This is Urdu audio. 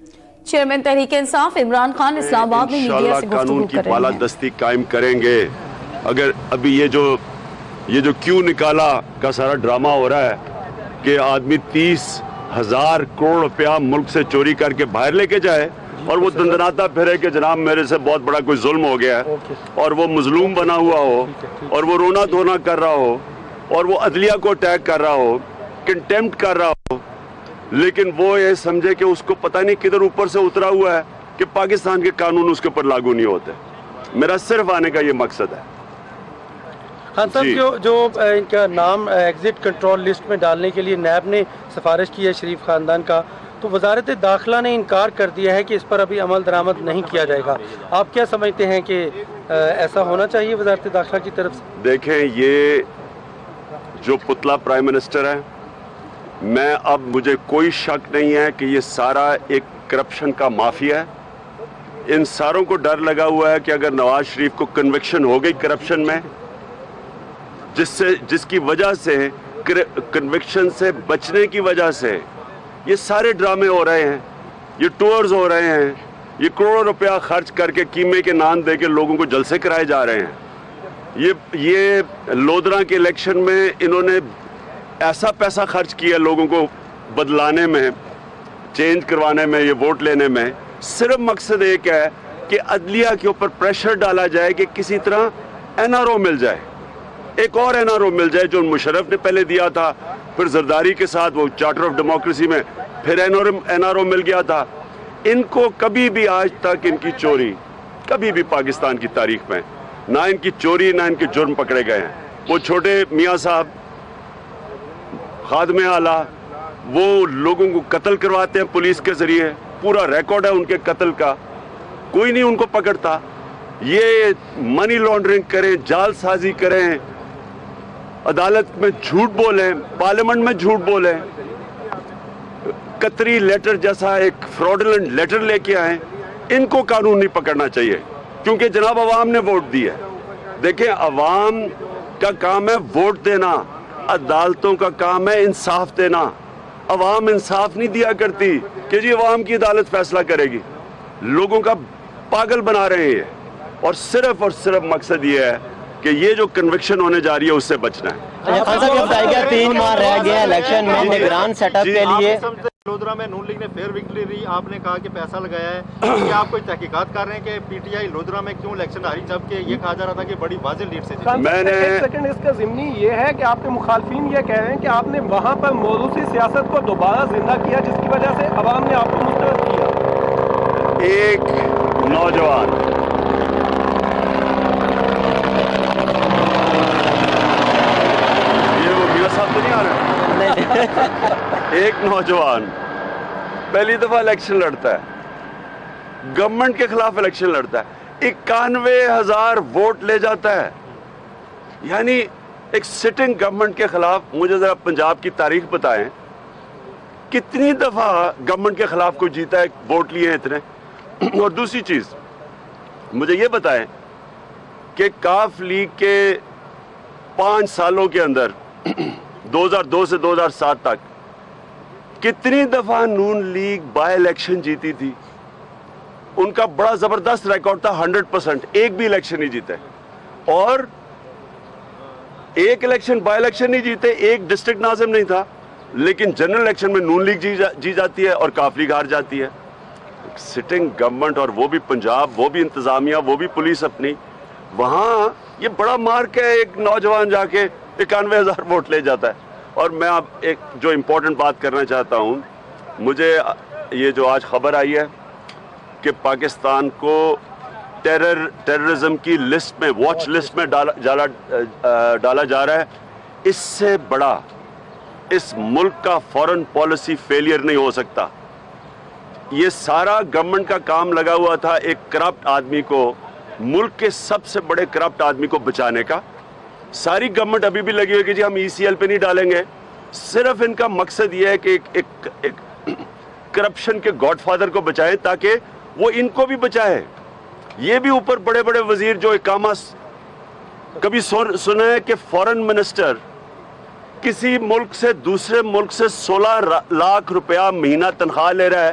چیئرمین تحریک انصاف عمران خان اسلام آباد میں میڈیا سے قانون کی بالادستی قائم کریں گے. اگر ابھی یہ جو کیوں نکالا کا سارا ڈرامہ ہو رہا ہے کہ آدمی 30,000 کروڑ روپیہ ملک سے چوری کر کے باہر لے کے جائے اور وہ دندناتا پھرے کہ جناب میرے سے بہت بڑا کوئی ظلم ہو گیا ہے اور وہ مظلوم بنا ہوا ہو اور وہ رونا دھونا کر رہا ہو اور وہ عدلیہ کو اٹیک کر رہا ہو, کنٹیمپٹ کر رہا ہو, لیکن وہ یہ سمجھے کہ اس کو پتہ نہیں کدھر اوپر سے اترا ہوا ہے کہ پاکستان کے قانون اس کے اوپر لاگو نہیں ہوتے. میرا صرف آنے کا یہ مقصد ہے. خان صاحب جو ان کا نام ایگزٹ کنٹرول لسٹ میں ڈالنے کے لیے نیب نے سفارش کی ہے شریف خاندان کا, تو وزارت داخلہ نے انکار کر دیا ہے کہ اس پر ابھی عمل درآمد نہیں کیا جائے گا. آپ کیا سمجھتے ہیں کہ ایسا ہونا چاہیے وزارت داخلہ کی طرف سے؟ دیکھیں, یہ جو پتلا پرائم منسٹر ہے, اب مجھے کوئی شک نہیں ہے کہ یہ سارا ایک کرپشن کا مافیا ہے. ان ساروں کو ڈر لگا ہوا ہے کہ اگر نواز شریف کو کنوکشن ہو گئی کرپشن میں, جس کی وجہ سے کنوکشن سے بچنے کی وجہ سے یہ سارے ڈرامے ہو رہے ہیں, یہ ٹورز ہو رہے ہیں, یہ کروڑوں روپیہ خرچ کر کے قیمے کے نان دے کے لوگوں کو جلسے کرائے جا رہے ہیں. یہ لودھرا کے الیکشن میں انہوں نے ایسا پیسہ خرچ کیا لوگوں کو بدلانے میں, چینج کروانے میں, یہ ووٹ لینے میں. صرف مقصد ایک ہے کہ عدلیہ کے اوپر پریشر ڈالا جائے کہ کسی طرح این آر او مل جائے, ایک اور این آر او مل جائے جو مشرف نے پہلے دیا تھا, پھر زرداری کے ساتھ وہ چارٹر آف ڈیموکریسی میں پھر این آر او مل گیا تھا. ان کو کبھی بھی آج تک ان کی چوری, کبھی بھی پاکستان کی تاریخ میں نہ ان کی چوری نہ ان کے جرم پکڑے گئے ہیں. وہ چھوٹے میاں صاحب خادم اعلیٰ وہ لوگوں کو قتل کرواتے ہیں پولیس کے ذریعے, پورا ریکارڈ ہے ان کے قتل کا, کوئی نہیں ان کو پکڑتا. یہ منی لانڈرنگ کریں, جال سازی کریں, عدالت میں جھوٹ بولیں, پارلیمنٹ میں جھوٹ بولیں, قطری لیٹر جیسا ایک فراڈلنٹ لیٹر لے کے آئیں. ان کو قانون نہیں پکڑنا چاہیے کیونکہ جناب عوام نے ووٹ دی ہے. دیکھیں, عوام کا کام ہے ووٹ دینا, عدالتوں کا کام ہے انصاف دینا. عوام انصاف نہیں دیا کرتی کہ جی عوام کی عدالت فیصلہ کرے گی. لوگوں کا پاگل بنا رہے ہیں اور صرف مقصد یہ ہے کہ یہ جو کنوکشن ہونے جا رہی ہے اس سے بچنا ہے. خان صاحب یہ بتائیے گا 3 ماہ رہ گئے الیکشن میں, نگران سیٹ اپ کے لیے لودھرا میں نون لیگ نے فیئر وکٹری دی, آپ نے کہا کہ پیسہ لگایا ہے, کیا آپ کوئی تحقیقات کر رہے ہیں کہ پی ٹی آئی لودھرا میں کیوں الیکشن ہاری, جبکہ یہ کہا جا رہا تھا کہ بڑی واضح لیڈ سے جیتی؟ میں نے سیکنڈ اس کا ضمنی یہ ہے کہ آپ کے مخالفین یہ کہہ رہے ہیں کہ آپ نے وہاں پر موروثی سیاست کو دوبارہ زندہ کیا جس کی وجہ سے عوام نے آپ کو مسترد کیا. ایک نوجوان ایک نوجوان پہلی دفعہ الیکشن لڑتا ہے, گورنمنٹ کے خلاف الیکشن لڑتا ہے, 91,000 ووٹ لے جاتا ہے. یعنی ایک سٹنگ گورنمنٹ کے خلاف. مجھے ذرا پنجاب کی تاریخ بتائیں, کتنی دفعہ گورنمنٹ کے خلاف کوئی جیتا ہے, ووٹ لیے ہیں اتنے. اور دوسری چیز مجھے یہ بتائیں کہ کاف لیگ کے 5 سالوں کے اندر 2002 سے 2007 تک کتنی دفعہ نون لیگ بائی الیکشن جیتی تھی. ان کا بڑا زبردست ریکارڈ تھا, 100%, ایک بھی الیکشن نہیں جیتے. اور ایک الیکشن بائی الیکشن نہیں جیتے, ایک ڈسٹرکٹ ناظم نہیں تھا, لیکن جنرل الیکشن میں نون لیگ جی جاتی ہے اور کاف لیگ ہار جاتی ہے. سٹنگ گورنمنٹ, اور وہ بھی پنجاب, وہ بھی انتظامیہ, وہ بھی پولیس اپنی, وہاں یہ بڑا مارک ہے. ایک نوجوان جا کے 91,000 ووٹ لے جاتا ہے. اور میں اب ایک جو امپورٹنٹ بات کرنا چاہتا ہوں, مجھے یہ جو آج خبر آئی ہے کہ پاکستان کو ٹیررزم کی لسٹ میں, واچ لسٹ میں ڈالا جا رہا ہے, اس سے بڑا اس ملک کا فورن پالیسی فیلئر نہیں ہو سکتا. یہ سارا گورنمنٹ کا کام لگا ہوا تھا ایک کرپٹ آدمی کو, ملک کے سب سے بڑے کرپٹ آدمی کو بچانے کا. ساری گورنمنٹ ابھی بھی لگی ہوئی کہ جی ہم ECL پہ نہیں ڈالیں گے. صرف ان کا مقصد یہ ہے کہ ایک کرپشن کے گاڈ فادر کو بچائیں تاکہ وہ ان کو بھی بچائے. یہ بھی اوپر بڑے بڑے وزیر جو اقامہ, کبھی سنا ہے کہ فورن منسٹر کسی ملک سے دوسرے ملک سے 16 لاکھ روپیہ مہینہ تنخواہ لے رہا ہے